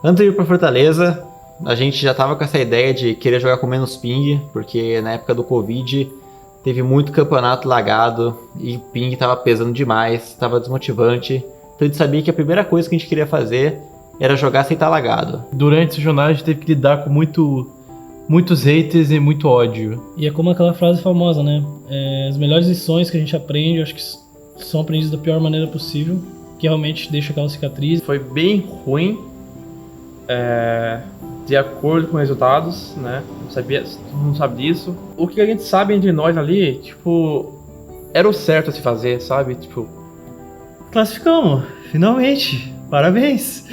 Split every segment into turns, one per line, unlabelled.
Antes de ir pra Fortaleza, a gente já tava com essa ideia de querer jogar com menos ping, porque na época do Covid teve muito campeonato lagado e o ping tava pesando demais, tava desmotivante. Então a gente sabia que a primeira coisa que a gente queria fazer era jogar sem estar lagado.
Durante essa jornada a gente teve que lidar com muitos haters e muito ódio.
E é como aquela frase famosa, né? As melhores lições que a gente aprende, eu acho que são aprendidas da pior maneira possível, que realmente deixa aquela cicatriz.
Foi bem ruim, de acordo com resultados, né? Todo mundo sabe disso. O que a gente sabe entre nós ali, tipo, era o certo a se fazer, sabe? Tipo,
Classificamos, finalmente. Parabéns.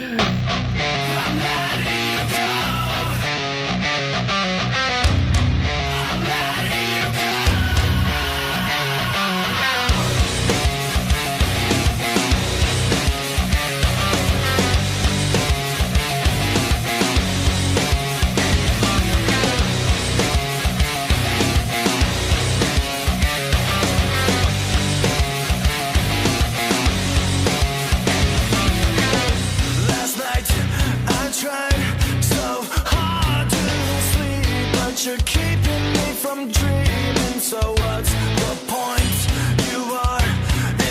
You're keeping me from dreaming, so what's the point? You are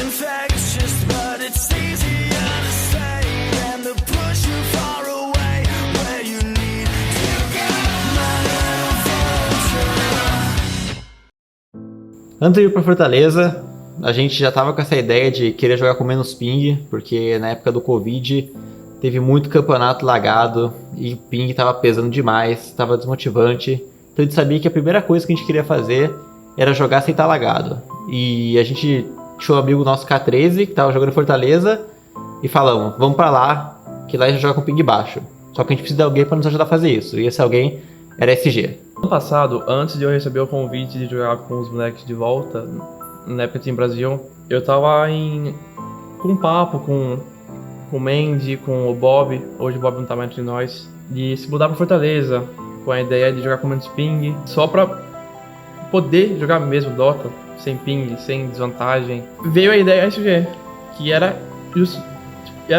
infectious, but it's easier to stay than to push you far away where you need to go. My little vulture.
Antes de ir pra Fortaleza, a gente já tava com essa ideia de querer jogar com menos ping, porque na época do Covid teve muito campeonato lagado e o ping tava pesando demais, tava desmotivante. Então a gente sabia que a primeira coisa que a gente queria fazer era jogar sem estar lagado. E a gente tinha um amigo nosso K13 que tava jogando em Fortaleza e falamos, vamos pra lá, que lá a gente joga com ping baixo. Só que a gente precisa de alguém pra nos ajudar a fazer isso. E esse alguém era SG.
ano passado, antes de eu receber o convite de jogar com os moleques de volta, na época Team Brasil, eu tava com um papo com o Mandy, com o Bob, hoje o Bob não tá mais entre nós, de se mudar pra Fortaleza, com a ideia de jogar com menos ping, só pra poder jogar mesmo Dota, sem ping, sem desvantagem. Veio a ideia SG, que era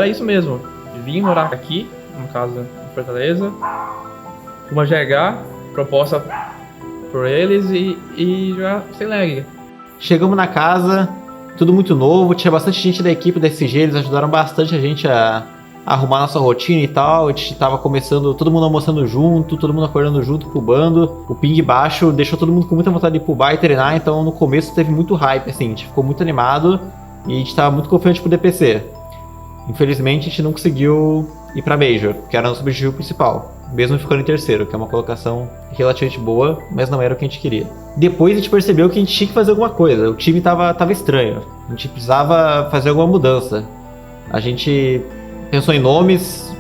isso mesmo, vim morar aqui, no caso em Fortaleza, com uma GH proposta por eles e jogar sem lag.
Chegamos na casa, tudo muito novo, tinha bastante gente da equipe da SG, eles ajudaram bastante a gente a arrumar nossa rotina e tal. A gente tava começando, todo mundo almoçando junto, todo mundo acordando junto pro bando. O ping baixo deixou todo mundo com muita vontade de ir pro bar e treinar, então no começo teve muito hype, assim, a gente ficou muito animado e a gente tava muito confiante pro DPC. Infelizmente a gente não conseguiu ir pra Major, que era o nosso objetivo principal, mesmo ficando em terceiro, que é uma colocação relativamente boa, mas não era o que a gente queria. Depois a gente percebeu que a gente tinha que fazer alguma coisa, o time tava estranho, a gente precisava fazer alguma mudança. A gente pensou em nomes,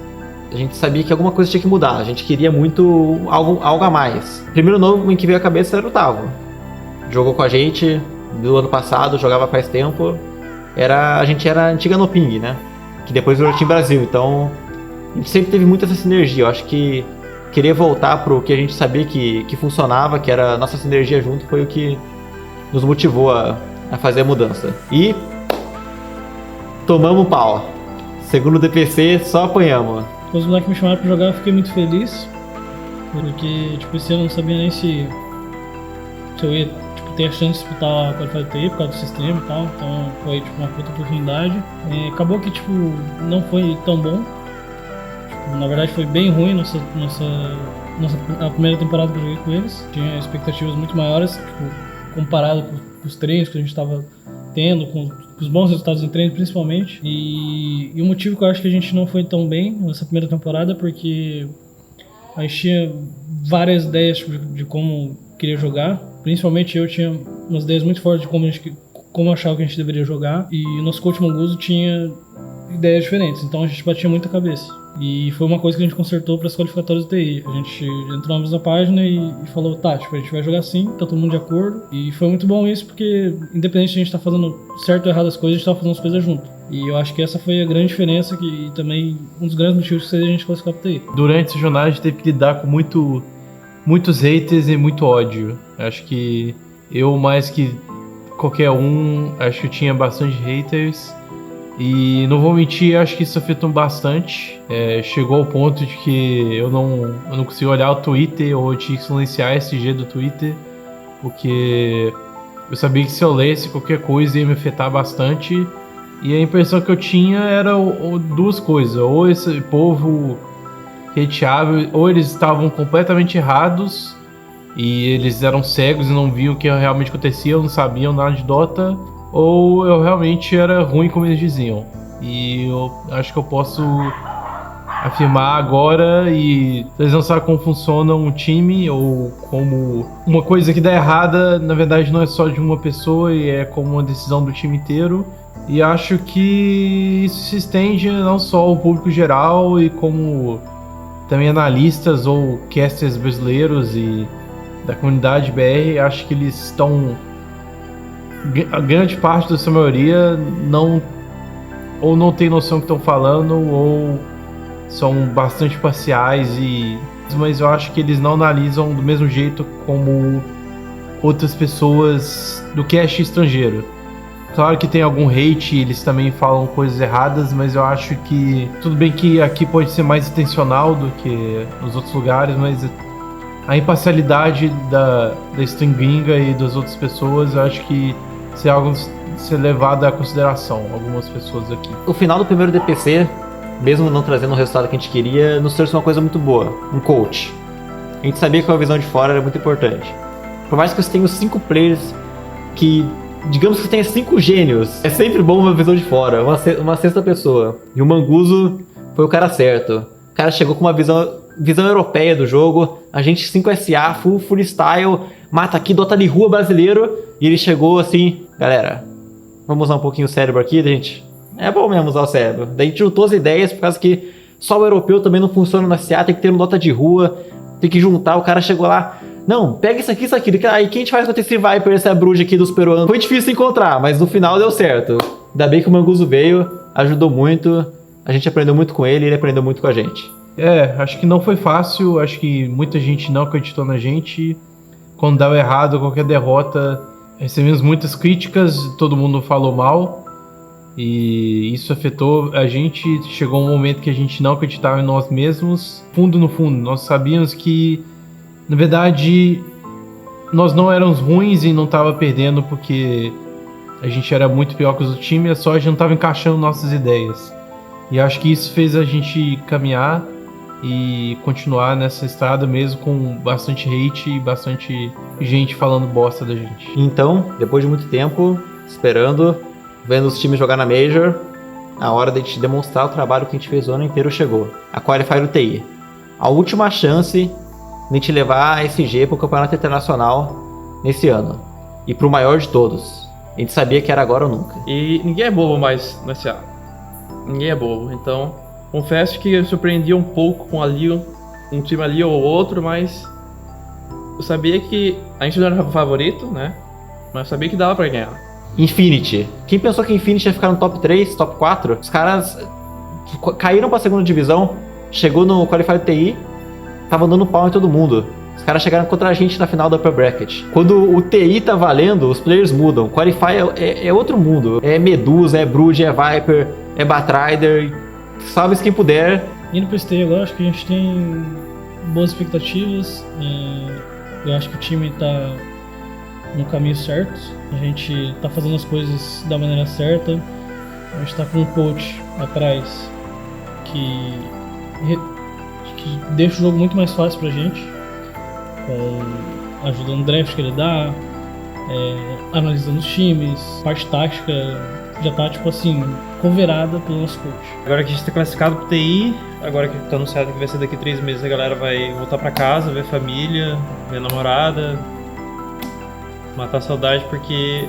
a gente sabia que alguma coisa tinha que mudar, a gente queria muito algo a mais. O primeiro nome que veio à cabeça era o Tavo. Jogou com a gente do ano passado, jogava faz tempo. A gente era a antiga Noping, né? Que depois virou Team Brasil, então a gente sempre teve muito essa sinergia. Eu acho que querer voltar pro que a gente sabia que funcionava, que era a nossa sinergia junto, foi o que nos motivou a fazer a mudança. E tomamos pau. Segundo o DPC, só apanhamos.
Quando os moleques me chamaram pra jogar, eu fiquei muito feliz, porque tipo, esse ano eu não sabia nem se eu ia ter a chance de disputar a Qualified TI por causa do sistema e tal, então foi tipo, uma puta oportunidade. Acabou que tipo, não foi tão bom, tipo, na verdade foi bem ruim a primeira temporada que eu joguei com eles. Tinha expectativas muito maiores, tipo, comparado com os treinos que a gente estava tendo, com os bons resultados em treino principalmente. E o motivo que eu acho que a gente não foi tão bem nessa primeira temporada é porque a gente tinha várias ideias de como queria jogar. Principalmente eu tinha umas ideias muito fortes de como eu achava que a gente deveria jogar. E o nosso coach Monguzo tinha ideias diferentes, então a gente batia muito a cabeça. E foi uma coisa que a gente consertou para as qualificatórias do TI. A gente entrou na mesma página e falou, tá, tipo, a gente vai jogar assim, tá todo mundo de acordo. E foi muito bom isso, porque independente de a gente tá fazendo certo ou errado as coisas, a gente tá fazendo as coisas junto. E eu acho que essa foi a grande diferença e também um dos grandes motivos que fez a gente classificar pro TI.
Durante essa jornada a gente teve que lidar com muitos haters e muito ódio. Acho que eu, mais que qualquer um, acho que eu tinha bastante haters E não vou mentir, acho que isso afetou bastante. Chegou ao ponto de que eu não conseguia olhar o Twitter, ou eu tinha que silenciar esse SG do Twitter, porque eu sabia que se eu lesse qualquer coisa ia me afetar bastante. E a impressão que eu tinha era duas coisas: ou esse povo hateava, ou eles estavam completamente errados e eles eram cegos e não viam o que realmente acontecia, não sabiam nada de Dota, ou eu realmente era ruim como eles diziam. E eu acho que eu posso afirmar agora, e eles não sabem como funciona um time, ou como uma coisa que dá errada, na verdade não é só de uma pessoa, e é como uma decisão do time inteiro. E acho que isso se estende não só ao público geral, e como também analistas ou casters brasileiros e da comunidade BR. Acho que eles estão, a grande parte da sua maioria, não tem noção do que estão falando, ou são bastante parciais, mas eu acho que eles não analisam do mesmo jeito como outras pessoas do cast estrangeiro. Claro que tem algum hate, eles também falam coisas erradas, mas eu acho que tudo bem que aqui pode ser mais intencional do que nos outros lugares, mas a imparcialidade da stream gringa e das outras pessoas, eu acho que isso é algo a ser levado à consideração, algumas pessoas aqui.
O final do primeiro DPC, mesmo não trazendo o resultado que a gente queria, nos trouxe uma coisa muito boa: um coach. A gente sabia que a visão de fora era muito importante. Por mais que você tenha os 5 players que, digamos que tenha 5 gênios, é sempre bom uma visão de fora, uma sexta pessoa. E o Manguzo foi o cara certo. O cara chegou com uma visão europeia do jogo. A gente 5SA, full freestyle, mata aqui, Dota de rua brasileiro. E ele chegou assim: galera, vamos usar um pouquinho o cérebro aqui, gente. É bom mesmo usar o cérebro. Daí a gente juntou as ideias, por causa que só o europeu também não funciona no SA, tem que ter um Dota de rua, tem que juntar. O cara chegou lá: não, pega isso aqui, aí quem a gente faz com esse Viper, essa bruxa aqui dos peruanos? Foi difícil encontrar, mas no final deu certo. Ainda bem que o Manguzo veio, ajudou muito, a gente aprendeu muito com ele, ele aprendeu muito com a gente.
Acho que não foi fácil, acho que muita gente não acreditou na gente. Quando dava errado, qualquer derrota, recebemos muitas críticas, todo mundo falou mal, e isso afetou a gente. Chegou um momento que a gente não acreditava em nós mesmos. No fundo, nós sabíamos que, na verdade, nós não éramos ruins e não estava perdendo porque a gente era muito pior que os do time, só a gente não estava encaixando nossas ideias. E acho que isso fez a gente caminhar e continuar nessa estrada mesmo com bastante hate e bastante gente falando bosta da gente.
Então, depois de muito tempo, esperando, vendo os times jogar na Major, a hora de a gente demonstrar o trabalho que a gente fez o ano inteiro chegou. A Qualifier do TI. A última chance de a gente levar a SG para o Campeonato Internacional nesse ano. E para o maior de todos. A gente sabia que era agora ou nunca.
E ninguém é bobo mais no SA. Ninguém é bobo. Então, confesso que eu surpreendi um pouco com um time ali ou outro, mas eu sabia que a gente não era o favorito, né? Mas eu sabia que dava pra ganhar.
Infinity. Quem pensou que Infinity ia ficar no top 3, top 4? Os caras caíram pra segunda divisão, chegou no Qualifier TI, tava dando pau em todo mundo. Os caras chegaram contra a gente na final da Upper Bracket. Quando o TI tá valendo, os players mudam. Qualify é outro mundo. É Medusa, é Brood, é Viper, é Batrider. Salve-se quem puder.
Indo pro STI agora, acho que a gente tem boas expectativas. Eu acho que o time tá no caminho certo. A gente tá fazendo as coisas da maneira certa. A gente tá com um coach atrás que deixa o jogo muito mais fácil pra gente, ajudando o draft que ele dá, analisando os times, parte tática já tá, tipo assim, coverada pelo nosso coach.
Agora que a gente tá classificado pro TI, agora que tá anunciado que vai ser daqui 3 meses, a galera vai voltar pra casa, ver família, ver namorada, matar a saudade, porque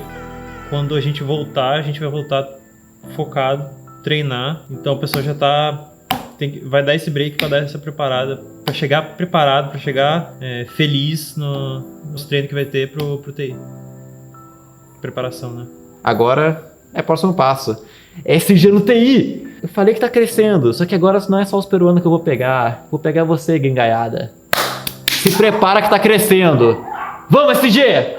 quando a gente vai voltar focado, treinar. Então o pessoal já vai dar esse break pra dar essa preparada, pra chegar preparado, pra chegar feliz nos treinos que vai ter pro TI. Preparação, né?
Agora é o próximo passo. SG no TI! Eu falei que tá crescendo, só que agora não é só os peruanos que eu vou pegar. Vou pegar você, gringaiada. Se prepara que tá crescendo. Vamos, SG!